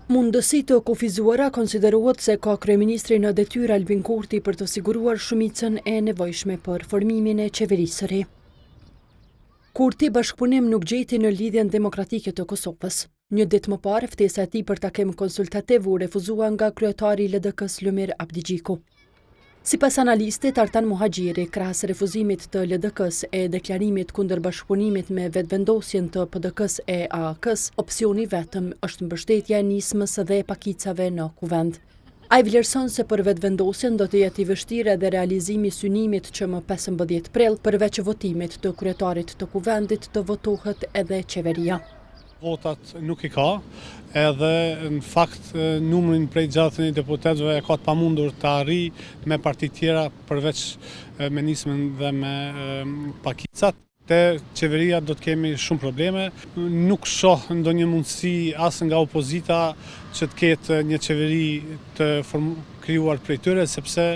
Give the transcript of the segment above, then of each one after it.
Mundësi të kufizuara konsiderohet se ka kryeministri në detyrë Albin Kurti për të siguruar shumicën e nevojshme për formimin e qeverisë së re. Kurti bashkëpunim nuk gjeti në lidhjen demokratike të Kosovës. Një ditë më parë, ftesa e tij për takim konsultativ u refuzua nga kryetari i LDK-s Lumir Abdigjiku. Sipas analistit Artan Muhaxhiri, krahas refuzimit të LDK-s e deklarimit kundër bashkëpunimit me vetëvendosjen të PDK-s e AAK-s, opsioni vetëm është mbështetja e nismës dhe pakicave në kuvend. Ai vlerëson se për vetëvendosjen do të jetë i vështirë edhe realizimi i synimit që më 15 prill, përveç votimit të kryetarit të kuvendit, të votohet edhe qeveria. Votat nuk i ka, edhe në fakt numrin prej gjatën e deputetëve e ka të pamundur të arrijë me parti tjera përveç me nismën dhe me pakicat. Te qeveria do të kemi shumë probleme. Nuk shoh ndonjë mundësi as nga opozita që të ketë një qeveri të krijuar prej tyre, sepse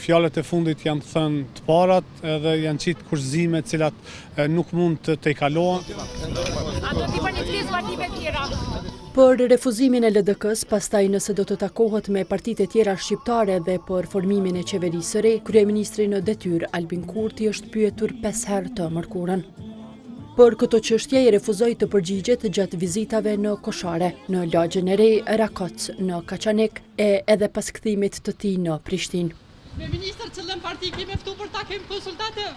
fjalët e fundit janë thënë të parat edhe janë qitë kurthëzime të cilat nuk mund të tejkalohen. Për refuzimin e LDK-s, pastaj nëse do të takohet me partitë e tjera shqiptare dhe për formimin e qeverisë së re, kryeministri në detyrë Albin Kurti është pyetur 5 herë të mërkurën. Për këto çështje i refuzoi të përgjigjet gjatë vizitave në Koshare, në Lagjën e Re, Rakoc, në Kaçanik e edhe pas kthimit të tij në Prishtinë. Kryeministër, cëllën parti kemi ftu për takim konsultativ?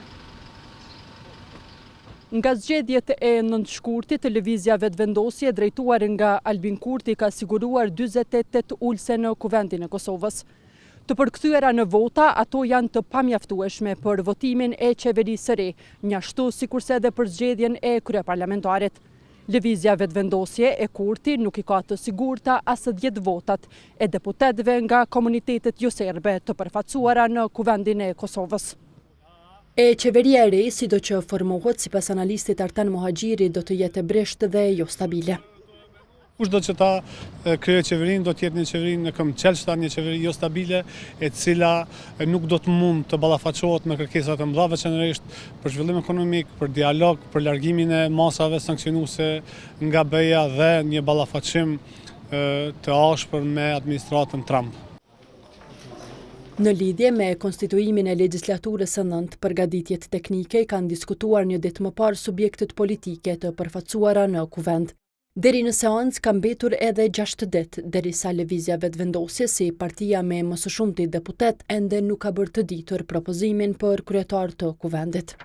Nga zgjedhjet e 9 shkurtit, lëvizja vetëvendosje drejtuar nga Albin Kurti ka siguruar 48 ulse në kuvendin e Kosovës. Të përkthyera në vota, ato janë të pamjaftueshme për votimin e qeverisë së re, njashtu sikurse edhe për zgjedhjen e kryeparlamentarit. Lëvizja vetëvendosje e Kurti nuk i ka të sigurta as 10 votat e deputetëve nga komunitetet jo serbe të përfaqësuara në kuvendin e Kosovës. E qeveria e re, sido që formohet, sipas analistit Artan Muhaxhiri, do të jetë e breshtë dhe jo stabile. Kushdo që ta krijojë qeverinë, do të jetë një qeveri në këmbë qelshta, një qeveri jo stabile, e cila nuk do të mund të ballafaqohet me kërkesat e mëdha, veçanërisht për zhvillim ekonomik, për dialog, për largimin e masave sankcionuese nga BE-ja dhe një ballafaqim të ashpër me administratën Trump. Në lidhje me konstituimin e legjislaturës së 9, përgatitjet teknike kanë diskutuar një ditë më parë subjektet politike të përfaqësuara në kuvend. Deri në seancë ka mbetur edhe 6 ditë, derisa lëvizja vetëvendosje si partia me më së shumti deputet ende nuk ka bërë të ditur propozimin për kryetar të kuvendit.